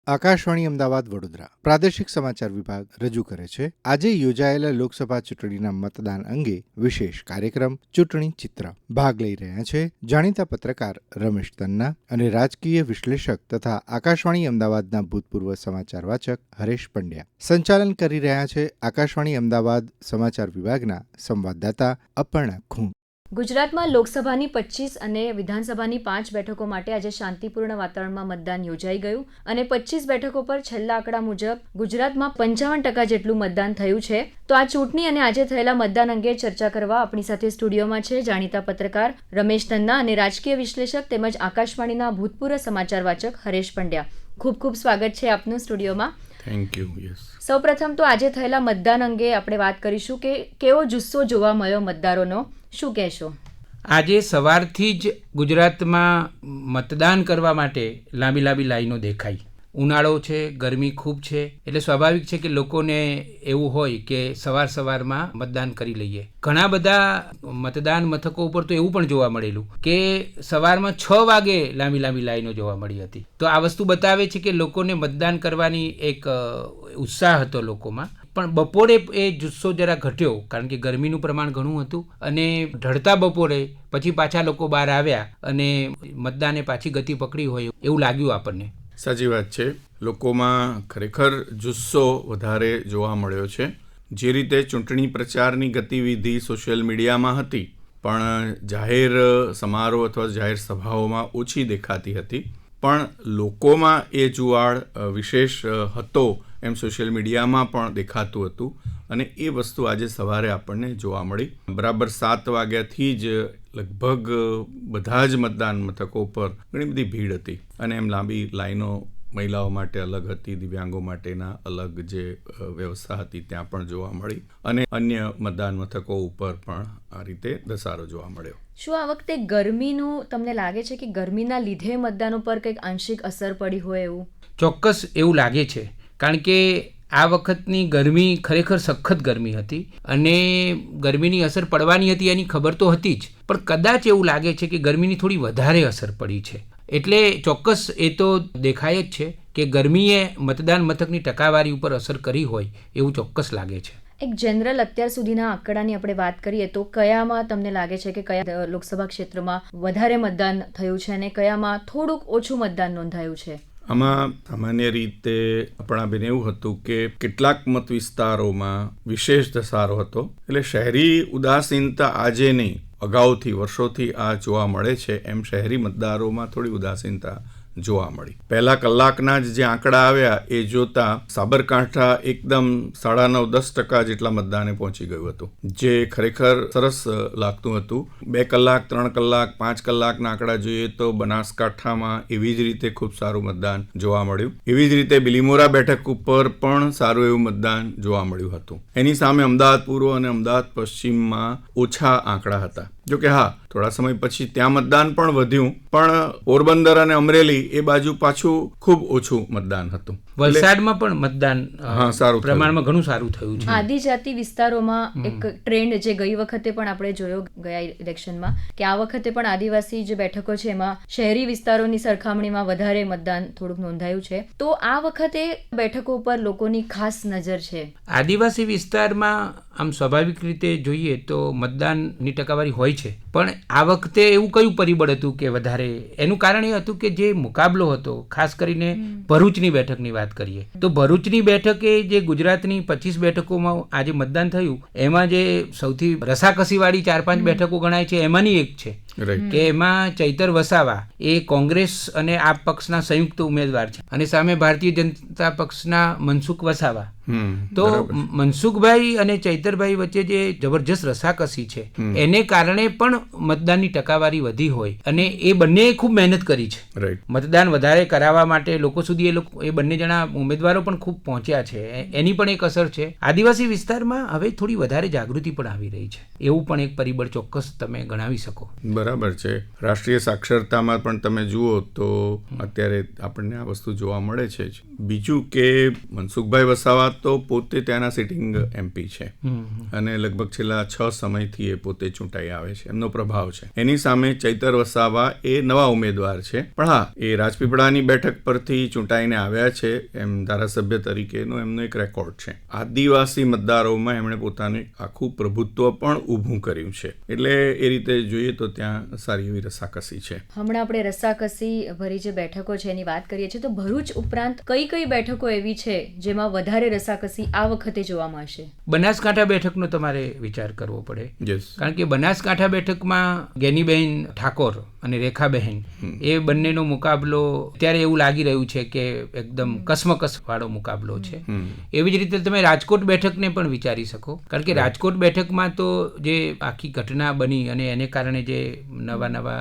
આકાશવાણી અમદાવાદ વડોદરા પ્રાદેશિક સમાચાર વિભાગ રજૂ કરે છે આજે યોજાયેલા લોકસભા ચૂંટણીના મતદાન અંગે વિશેષ કાર્યક્રમ ચૂંટણી ચિત્ર. ભાગ લઈ રહ્યા છે જાણીતા પત્રકાર રમેશ તન્ના અને રાજકીય વિશ્લેષક તથા આકાશવાણી અમદાવાદના ભૂતપૂર્વ સમાચાર વાચક હરેશ પંડ્યા. સંચાલન કરી રહ્યા છે આકાશવાણી અમદાવાદ સમાચાર વિભાગના સંવાદદાતા અપર્ણા ખૂંટ. ગુજરાતમાં લોકસભાની 25 અને વિધાનસભાની 5 બેઠકો માટે આજે શાંતિપૂર્ણ વાતાવરણમાં મતદાન યોજાઈ ગયું અને 25 બેઠકો પર છેલ્લા આંકડા મુજબ ગુજરાતમાં 55% જેટલું મતદાન થયું છે. તો આ ચૂંટણી અને આજે થયેલા મતદાન અંગે ચર્ચા કરવા આપણી સાથે સ્ટુડિયોમાં છે જાણીતા પત્રકાર રમેશ તન્ના અને રાજકીય વિશ્લેષક તેમજ આકાશવાણીના ભૂતપૂર્વ સમાચાર વાચક હરેશ પંડ્યા. ખૂબ ખૂબ સ્વાગત છે આપનું સ્ટુડિયોમાં. Thank you. યસ. સૌપ્રથમ તો આજે થયેલા મતદાન અંગે આપણે વાત કરીશું કે કેવો જુસ્સો જોવા મળ્યો મતદારોનો, શું કહેશો? આજે સવારથી જ ગુજરાતમાં મતદાન કરવા માટે લાંબી લાંબી લાઈનો દેખાઈ. ઉનાળો છે, ગરમી ખૂબ છે, એટલે સ્વાભાવિક છે કે લોકોને એવું હોય કે સવારમાં મતદાન કરી લઈએ. ઘણા બધા મતદાન મથકો ઉપર તો એવું પણ જોવા મળેલું કે સવારમાં 6 વાગે લાંબી લાંબી લાઈનો જોવા મળી હતી. તો આ વસ્તુ બતાવે છે કે લોકોને મતદાન કરવાની એક ઉત્સાહ હતો લોકોમાં. પણ બપોરે એ જુસ્સો જરા ઘટ્યો કારણ કે ગરમીનું પ્રમાણ ઘણું હતું અને ઢળતા બપોરે પછી પાછા લોકો બહાર આવ્યા અને મતદાને પાછી ગતિ પકડી હોય એવું લાગ્યું આપણને. સાચી વાત છે. લોકોમાં ખરેખર જુસ્સો વધારે જોવા મળ્યો છે. જે રીતે ચૂંટણી પ્રચારની ગતિવિધિ સોશિયલ મીડિયામાં હતી પણ જાહેર સમારોહ અથવા જાહેર સભાઓમાં ઓછી દેખાતી હતી, પણ લોકોમાં એ જુવાળ વિશેષ હતો એમ સોશિયલ મીડિયામાં પણ દેખાતું હતું અને એ વસ્તુ આજે સવારે આપણને જોવા મળી. બરાબર 7 વાગ્યાથી જ લગભગ બધા જ મતદાન મથકો પર ઘણી બધી ભીડ હતી અને એમ લાંબી લાઈનો મહિલાઓ માટે અલગ હતી, દિવ્યાંગો માટેના અલગ જે વ્યવસ્થા હતી ત્યાં પણ જોવા મળી અને અન્ય મતદાન મથકો ઉપર પણ આ રીતે ધસારો જોવા મળ્યો. શું આ વખતે ગરમીનું તમને લાગે છે કે ગરમીના લીધે મતદાનો પર કંઈક આંશિક અસર પડી હોય એવું? ચોક્કસ એવું લાગે છે કારણ કે આ વખતની ગરમી ખરેખર સખત ગરમી હતી અને ગરમીની અસર પડવાની હતી એની ખબર તો હતી જ, પણ કદાચ એવું લાગે છે કે ગરમીની થોડી વધારે અસર પડી છે. એટલે ચોક્કસ એ તો દેખાય જ છે કે ગરમીએ મતદાન મથકની ટકાવારી ઉપર અસર કરી હોય એવું ચોક્કસ લાગે છે. એક જનરલ અત્યાર સુધીના આંકડાની આપણે વાત કરીએ તો કયામાં તમને લાગે છે કે કયા લોકસભા ક્ષેત્રમાં વધારે મતદાન થયું છે અને કયામાં થોડુંક ઓછું મતદાન નોંધાયું છે? આમાં સામાન્ય રીતે આપણાબેન એવું હતું કે કેટલાક મત વિસ્તારોમાં વિશેષ ધસારો હતો. એટલે શહેરી ઉદાસીનતા આજે નહીં, અગાઉથી વર્ષોથી આ જોવા મળે છે એમ શહેરી મતદારોમાં થોડી ઉદાસીનતા જોવા મળી. પહેલા કલાકના જ જે આંકડા આવ્યા એ જોતા સાબરકાંઠા એકદમ 9.5-10% જેટલા મતદાને પહોંચી ગયું હતું, જે ખરેખર સરસ લાગતું હતું. 2 કલાક, 3 કલાક, 5 કલાકના આંકડા જોઈએ તો બનાસકાંઠામાં એવી જ રીતે ખૂબ સારું મતદાન જોવા મળ્યું. એવી જ રીતે બિલીમોરા બેઠક ઉપર પણ સારું એવું મતદાન જોવા મળ્યું હતું. એની સામે અમદાવાદ પૂર્વ અને અમદાવાદ પશ્ચિમમાં ઓછા આંકડા હતા. જોકે હા, થોડા સમય પછી ત્યાં મતદાન પણ વધ્યું, પણ પોરબંદર અને અમરેલી એ બાજુ પાછું ખૂબ ઓછું મતદાન હતું. વલસાડમાં પણ મતદાન સારું પ્રમાણમાં ઘણું સારું થયું છે. આદિજાતિ વિસ્તારોમાં એક ટ્રેન્ડ જે ગઈ વખતે પણ આપણે જોયો ગયા ઇલેક્શનમાં કે આ વખતે પણ આદિવાસી જે બેઠકો છે એમાં શહેરી વિસ્તારોની સરખામણીમાં વધારે મતદાન થોડુંક નોંધાયું છે. તો આ વખતે બેઠકો ઉપર લોકોની ખાસ નજર છે. આદિવાસી વિસ્તારમાં આમ સ્વાભાવિક રીતે જોઈએ તો મતદાનની ટકાવારી હોય છે, પણ આ વખતે એવું કયું પરિબળ હતું કે વધારે? એનું કારણ એ હતું કે જે મુકાબલો હતો, ખાસ કરીને ભરૂચની બેઠકની વાત કરીએ તો ભરૂચની બેઠકે જે ગુજરાતની 25 બેઠકોમાં આજે મતદાન થયું એમાં જે સૌથી રસાકસીવાળી 4-5 બેઠકો ગણાય છે એમાંની એક છે કે એમાં ચૈતર વસાવા એ કોંગ્રેસ અને આપ પક્ષના સંયુક્ત ઉમેદવાર છે અને સામે ભારતીય જનતા પક્ષના મનસુખ વસાવા. તો મનસુખભાઈ અને ચૈતરભાઈ વચ્ચે જે જબરજસ્ત રસાકસી છે એને કારણે પણ મતદાનની ટકાવારી વધી હોય અને એ બંને ખૂબ મહેનત કરી છે. મતદાન વધારે કરાવવા માટે લોકો સુધી એ બંને જણા ઉમેદવારો પણ ખૂબ પહોંચ્યા છે, એની પણ એક અસર છે. આદિવાસી વિસ્તારમાં હવે થોડી વધારે જાગૃતિ પણ આવી રહી છે, એવું પણ એક પરિબળ ચોક્કસ તમે ગણાવી શકો. બરાબર છે. રાષ્ટ્રીય સાક્ષરતામાં પણ તમે જુઓ તો અત્યારે આપણને આ વસ્તુ જોવા મળે છે. બીજું કે મનસુખભાઈ વસાવા તો પોતે ત્યાંના સિટિંગ એમપી છે અને લગભગ છેલ્લા 6 સમયથી એ પોતે ચૂંટાઈ આવે છે. એમનો પ્રભાવ છે. એની સામે ચૈતર વસાવા એ નવા ઉમેદવાર છે, પણ હા, એ રાજપીપળાની બેઠક પરથી ચૂંટાઈને આવ્યા છે એમ ધારાસભ્ય તરીકેનો એમનો એક રેકોર્ડ છે. આદિવાસી મતદારોમાં એમણે પોતાનું આખું પ્રભુત્વ પણ ઊભું કર્યું છે. એટલે એ રીતે જોઈએ તો ત્યાં સારી એવી રસાકસી છે. હમણાં આપણે રસાકસી ભરી જે બેઠકો છે એની વાત કરીએ છીએ, તો ભરૂચ ઉપરાંત કઈ કઈ બેઠકો એવી છે જેમાં વધારે રસાકસી આ વખતે જોવા મળશે? બનાસકાંઠા બેઠકનો તમારે વિચાર કરવો પડે, યસ, કારણ કે બનાસકાંઠા બેઠકમાં ગેનીબેન ઠાકોર અને રેખાબહેન એ બંનેનો મુકાબલો ત્યારે એવું લાગી રહ્યું છે કે એકદમ કસમકસ વાળો મુકાબલો છે. એવી જ રીતે તમે રાજકોટ બેઠકને પણ વિચારી શકો, કારણ કે રાજકોટ બેઠકમાં તો જે આખી ઘટના બની અને એને કારણે જે નવા નવા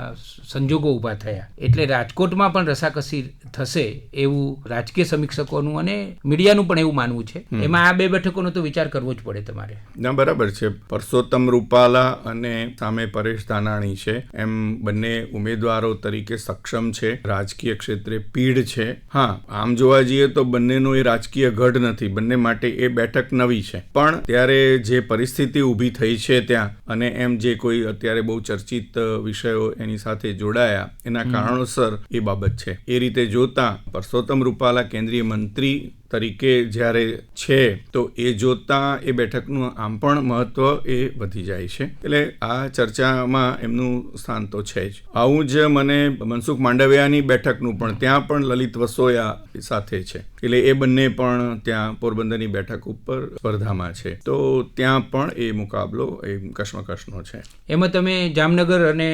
સંજોગો ઊભા થયા, એટલે રાજકોટમાં પણ રસાકસી થશે એવું રાજકીય સમીક્ષકોનું અને મીડિયાનું પણ એવું માનવું છે. એમાં આ બે બેઠકોનો તો વિચાર કરવો જ પડે તમારે. ના, બરાબર છે. પરસોત્તમ રૂપાલા અને સામે પરેશ ધાનાણી છે, એમ બંને ઉમેદવારો તરીકે સક્ષમ છે. રાજકીય ક્ષેત્રે પીઢ છે. હા, આમ જોવા જઈએ તો બંનેનો એ રાજકીય ગઢ નથી, બંને માટે એ બેઠક નવી છે. પણ ત્યારે જે પરિસ્થિતિ ઊભી થઈ છે ત્યાં, અને એમ જે કોઈ અત્યારે બહુ ચર્ચિત વિષયો એની સાથે જોડાયા, એના કારણોસર એ બાબત છે. એ રીતે જોતા પરસોત્તમ રૂપાલા કેન્દ્રીય મંત્રી તરીકે જ્યારે છે તો એ જોતા એ બેઠકનું આમ પણ મહત્વ એ વધી જાય છે. એટલે આ ચર્ચામાં એમનું સ્થાન તો છે જ. આવું જ મને મનસુખ માંડવિયાની બેઠકનું પણ, ત્યાં પણ લલિત વસોયા સાથે છે, એટલે એ બંને પણ ત્યાં પોરબંદરની બેઠક ઉપર સ્પર્ધામાં છે. તો ત્યાં પણ એ મુકાબલો એ કશ્મકશનો છે. એમાં તમે જામનગર અને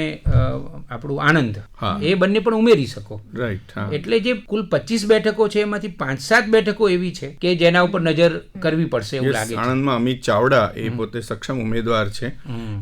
આપણું આણંદ એ બંને પણ ઉમેરી શકો. રાઈટ. એટલે જે કુલ 25 બેઠકો છે એમાંથી 5-7 બેઠકો એવી છે કે જેના ઉપર નજર કરવી પડશે એવું લાગે છે. આણંદમાં અમિત ચાવડા એ પોતે સક્ષમ ઉમેદવાર છે.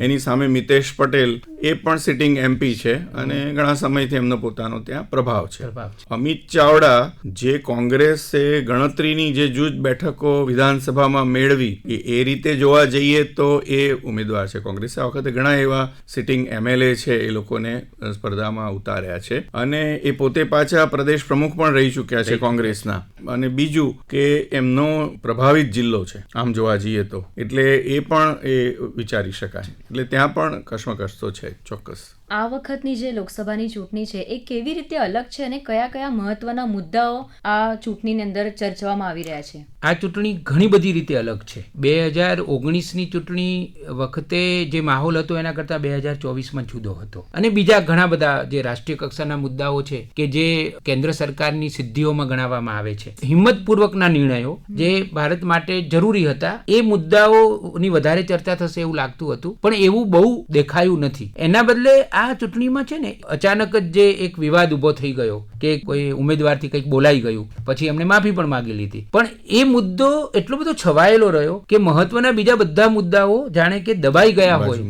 એની સામે મિતેશ પટેલ એ પણ સિટિંગ એમપી છે અને ઘણા સમયથી એમનો પોતાનો ત્યાં પ્રભાવ છે. અમિત ચાવડા જે કોંગ્રેસે ગણતરીની જે જૂજ બેઠકો વિધાનસભામાં મેળવી એ રીતે જોવા જઈએ તો એ ઉમેદવાર છે. કોંગ્રેસે આ વખતે ઘણા એવા સિટિંગ એમએલએ છે એ લોકોને સ્પર્ધામાં ઉતાર્યા છે અને એ પોતે પાછા પ્રદેશ પ્રમુખ પણ રહી ચૂક્યા છે કોંગ્રેસના. અને બીજું કે એમનો પ્રભાવિત જિલ્લો છે આમ જોવા જઈએ તો, એટલે એ પણ એ વિચારી શકાય. એટલે ત્યાં પણ કશ્મકશ તો છે ચોક્કસ. આ વખતની જે લોકસભાની ચૂંટણી છે એ કેવી રીતે અલગ છે અને કયા કયા મહત્વના મુદ્દાઓ આ ચૂંટણીની અંદર ચર્ચવામાં આવી રહ્યા છે? આ ચૂંટણી ઘણી બધી રીતે અલગ છે. 2019ની ચૂંટણી વખતે જે માહોલ હતો એના કરતાં 2024માં જુદો હતો. અને બીજા ઘણા બધા જે રાષ્ટ્રીય કક્ષાના મુદ્દાઓ છે કે જે કેન્દ્ર સરકારની સિદ્ધિઓમાં ગણાવવામાં આવે છે, હિંમતપૂર્વકના નિર્ણયો જે ભારત માટે જરૂરી હતા, એ મુદ્દાઓની વધારે ચર્ચા થશે એવું લાગતું હતું, પણ એવું બહુ દેખાયું નથી. એના બદલે આ ચૂંટણીમાં છે ને અચાનક જ જે એક વિવાદ ઉભો થઈ ગયો કે કોઈ ઉમેદવારથી કંઈક બોલાઈ ગયું, પછી એમને માફી પણ માંગી લીધી, પણ એ મુદ્દો એટલો બધો છવાયેલો રહ્યો કે મહત્વના બીજા બધા મુદ્દાઓ જાણે કે દબાઈ ગયા હોય,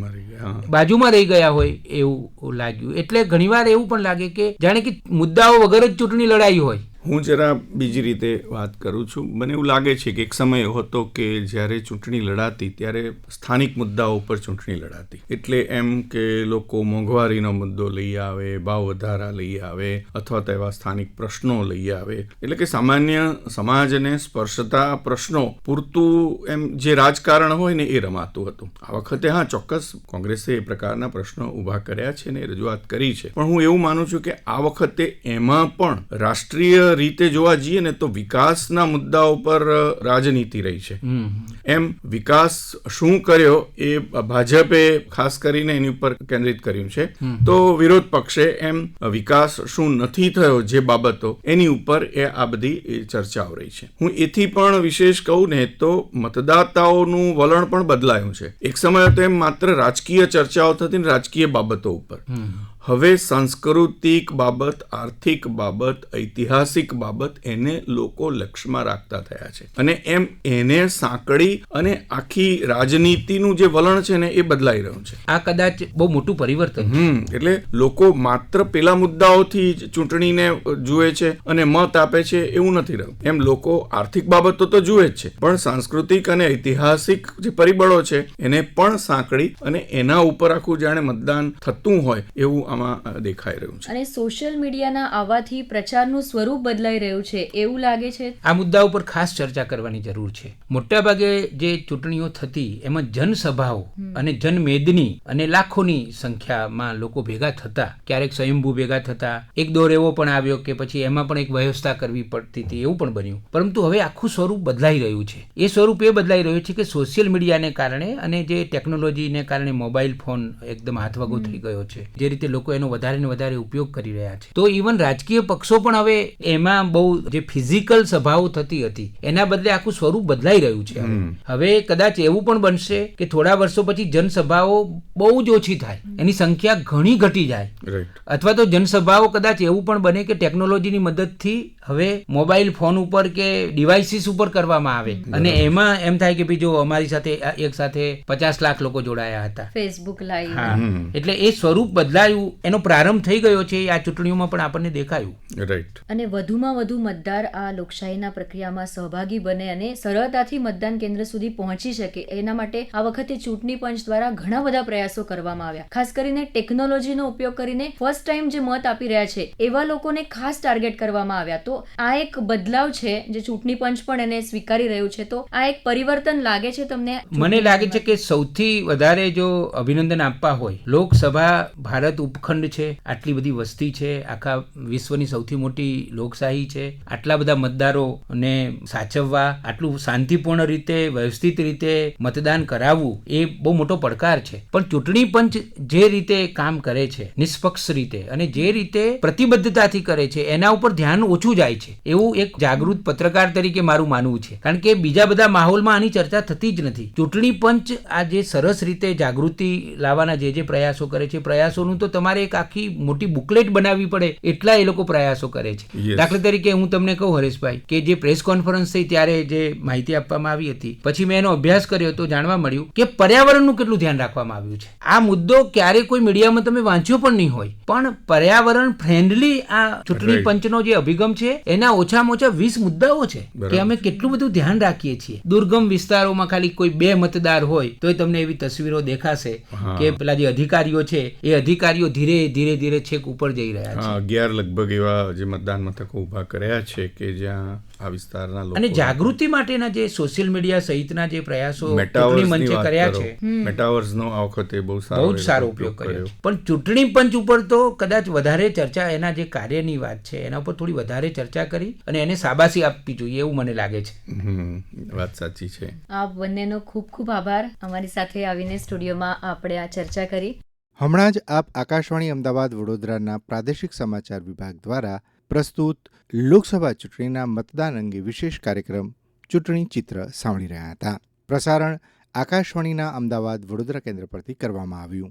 બાજુમાં રહી ગયા હોય એવું લાગ્યું. એટલે ઘણીવાર એવું પણ લાગે કે જાણે કે મુદ્દાઓ વગર જ ચૂંટણી લડાઈ હોય. હું જરા બીજી રીતે વાત કરું છું. મને એવું લાગે છે કે એક સમય એવો હતો કે જ્યારે ચૂંટણી લડાતી ત્યારે સ્થાનિક મુદ્દાઓ ઉપર ચૂંટણી લડાતી. એટલે એમ કે લોકો મોંઘવારીનો મુદ્દો લઈ આવે, ભાવ વધારા લઈ આવે, અથવા તો એવા સ્થાનિક પ્રશ્નો લઈ આવે. એટલે કે સામાન્ય સમાજને સ્પર્શતા પ્રશ્નો પૂરતું એમ જે રાજકારણ હોય ને એ રમાતું હતું. આ વખતે હા, ચોક્કસ કોંગ્રેસે એ પ્રકારના પ્રશ્નો ઊભા કર્યા છે ને રજૂઆત કરી છે, પણ હું એવું માનું છું કે આ વખતે એમાં પણ રાષ્ટ્રીય રીતે જોવા જઈએ ને તો વિકાસના મુદ્દાઓ પર રાજનીતિ રહી છે. એમ વિકાસ શું કર્યો એ ભાજપે ખાસ કરીને એની ઉપર કેન્દ્રિત કર્યું છે, તો વિરોધ પક્ષે એમ વિકાસ શું નથી થયો જે બાબતો એની ઉપર એ આ બધી ચર્ચાઓ રહી છે. હું એથી પણ વિશેષ કહું ને તો મતદાતાઓનું વલણ પણ બદલાયું છે. એક સમય હતો એમ માત્ર રાજકીય ચર્ચાઓ થતી ને રાજકીય બાબતો ઉપર. હવે સાંસ્કૃતિક બાબત, આર્થિક બાબત, ઐતિહાસિક બાબત એને લોકો લક્ષ્યમાં રાખતા થયા છે અને એમ એને સાંકળી અને આખી રાજનીતિનું જે વલણ છે ને એ બદલાઈ રહ્યું છે. આ કદાચ બહુ મોટું પરિવર્તન. એટલે લોકો માત્ર પેલા મુદ્દાઓથી જ ચૂંટણીને જુએ છે અને મત આપે છે એવું નથી રહ્યું. એમ લોકો આર્થિક બાબતો તો જુએ જ છે, પણ સાંસ્કૃતિક અને ઐતિહાસિક જે પરિબળો છે એને પણ સાંકળી અને એના ઉપર આખું જાણે મતદાન થતું હોય એવું આમાં દેખાઈ રહ્યું છે. અને સોશિયલ મીડિયાના આવવાથી પ્રચારનું સ્વરૂપ બદલાઈ રહ્યું છે એવું લાગે છે. આ મુદ્દા ઉપર ખાસ ચર્ચા કરવાની જરૂર છે. મોટાભાગે જે ચૂંટણીઓ થતી એમાં જનસભાઓ અને જનમેદની અને લાખોની સંખ્યામાં લોકો ભેગા થતા, ક્યારેક સ્વયંભૂ ભેગા થતા, એક દોર એવો પણ આવ્યો કે પછી એમાં પણ એક વ્યવસ્થા કરવી પડતી હતી, એવું પણ બન્યું. પરંતુ હવે આખું સ્વરૂપ બદલાઈ રહ્યું છે. એ સ્વરૂપ એ બદલાઈ રહ્યું છે કે સોશિયલ મીડિયાને કારણે અને જે ટેકનોલોજીને કારણે મોબાઈલ ફોન એકદમ હાથવગો થઈ ગયો છે, જે રીતે લોકો એનો વધારે ને વધારે ઉપયોગ કરી રહ્યા છે, તો ઇવન રાજકીય પક્ષો પણ હવે એમાં બહુ જે ફિઝિકલ સભાઓ થતી હતી એના બદલે આખું સ્વરૂપ બદલાઈ રહ્યું છે. હવે કદાચ એવું પણ બનશે કે થોડા વર્ષો પછી જનસભાઓ બહુ જ ઓછી થાય, એની સંખ્યા ઘણી ઘટી જાય, અથવા તો જનસભાઓ કદાચ એવું પણ બને કે ટેકનોલોજીની મદદથી હવે મોબાઈલ ફોન ઉપર કે ડિવાઇસીસ ઉપર કરવામાં આવે અને એમાં એમ થાય કે ભાઈ જો અમારી સાથે એક સાથે 50 લાખ લોકો જોડાયા હતા, ફેસબુક લાઈવ. હા, એટલે એ સ્વરૂપ બદલાયું, એનો પ્રારંભ થઈ ગયો છે. આ ચૂંટણીઓમાં પણ આપણને દેખાયું. રાઈટ. અને વધુમાં વધુ મતદાર આ લોકશાહીના પ્રક્રિયામાં સહભાગી બને અને સરળતાથી મતદાન કેન્દ્ર સુધી પહોંચી શકે એના માટે આ વખતે ચૂંટણી પંચ દ્વારા ઘણા બધા પ્રયાસો કરવામાં આવ્યા. ખાસ કરીને ટેકનોલોજીનો ઉપયોગ કરીને ફર્સ્ટ ટાઈમ જે મત આપી રહ્યા છે એવા લોકોને ખાસ ટાર્ગેટ કરવામાં આવ્યા. તો આ એક બદલાવ છે જે ચૂંટણી પંચ પણ એને સ્વીકારી રહ્યું છે. તો આ એક પરિવર્તન લાગે છે તમને? મને લાગે છે કે સૌથી વધારે જો અભિનંદન આપવા હોય, લોકસભા ભારત ઉપખંડ છે, આટલી બધી વસ્તી છે, આખા વિશ્વની સૌથી મોટી લોકશાહી છે, આટલા બધા મતદારોને સાચવવા, આટલું શાંતિપૂર્ણ રીતે વ્યવસ્થિત રીતે મતદાન કરાવવું એ બહુ મોટો પડકાર છે. પણ ચૂંટણી પંચ જે રીતે કામ કરે છે, નિષ્પક્ષ રીતે અને જે રીતે પ્રતિબદ્ધતાથી કરે છે, એના ઉપર ધ્યાન ઓછું જાય છે એવું એક જાગૃત પત્રકાર તરીકે મારું માનવું છે. કારણ કે બીજા બધા માહોલમાં આની ચર્ચા થતી જ નથી. ચૂંટણી પંચ આ જે સરસ રીતે જાગૃતિ લાવવાના જે પ્રયાસો કરે છે, પ્રયાસોનું તો તમારે એક આખી મોટી બુકલેટ બનાવવી પડે એટલા એ લોકો પ્રયાસો કરે છે. દાખલા તરીકે હું તમને કહું હરેશભાઈ, કે જે પ્રેસ કોન્ફરન્સ થઈ ત્યારે જે માહિતી આપવામાં આવી હતી, પછી મેં એનો અભ્યાસ કર્યો તો જાણવા મળ્યું કે પર્યાવરણનું કેટલું ધ્યાન રાખવામાં આવ્યું છે. આ મુદ્દો ક્યારે કોઈ મીડિયામાં તમે વાંચ્યો પણ નહીં હોય, પણ પર્યાવરણ ફ્રેન્ડલી આ ચૂંટણી પંચનો જે અભિગમ છે એના ઓછામાં ઓછા 20 મુદ્દાઓ છે કે અમે કેટલું બધું ધ્યાન રાખીએ છીએ. દુર્ગમ વિસ્તારોમાં ખાલી કોઈ 2 મતદાર હોય તો તમને એવી તસવીરો દેખાશે કે પેલા જે અધિકારીઓ છે એ અધિકારીઓ ધીરે ધીરે ધીરે છેક ઉપર જઈ રહ્યા છે. 11 લગભગ એવા જે મતદાન મથકો ઉભા કર્યા છે કે જ્યાં આ વિસ્તારના લોકો, અને જાગૃતિ માટેના જે સોશિયલ મીડિયા સહિતના જે પ્રયાસો ચૂંટણી મંચે કર્યા છે, મેટાવર્સનો આ વખતે બહુ જ સારો ઉપયોગ કર્યો. પણ ચૂંટણી પંચ ઉપર તો કદાચ વધારે ચર્ચા, એના જે કાર્યની વાત છે એના ઉપર થોડી વધારે ચર્ચા કરી અને એને શાબાશી આપવી જોઈએ એવું મને લાગે છે. વાત સાચી છે. આપ બંનેનો ખૂબ ખૂબ આભાર. અમારી સાથે આવીને સ્ટુડિયોમાં આપણે આ ચર્ચા કરી. હમણાં જ આપ આકાશવાણી અમદાવાદ વડોદરાના પ્રાદેશિક સમાચાર વિભાગ દ્વારા પ્રસ્તુત લોકસભા ચૂંટણીના મતદાન અંગે વિશેષ કાર્યક્રમ ચૂંટણી ચિત્ર સાંભળી રહ્યા હતા. પ્રસારણ આકાશવાણીના અમદાવાદ વડોદરા કેન્દ્ર પરથી કરવામાં આવ્યું.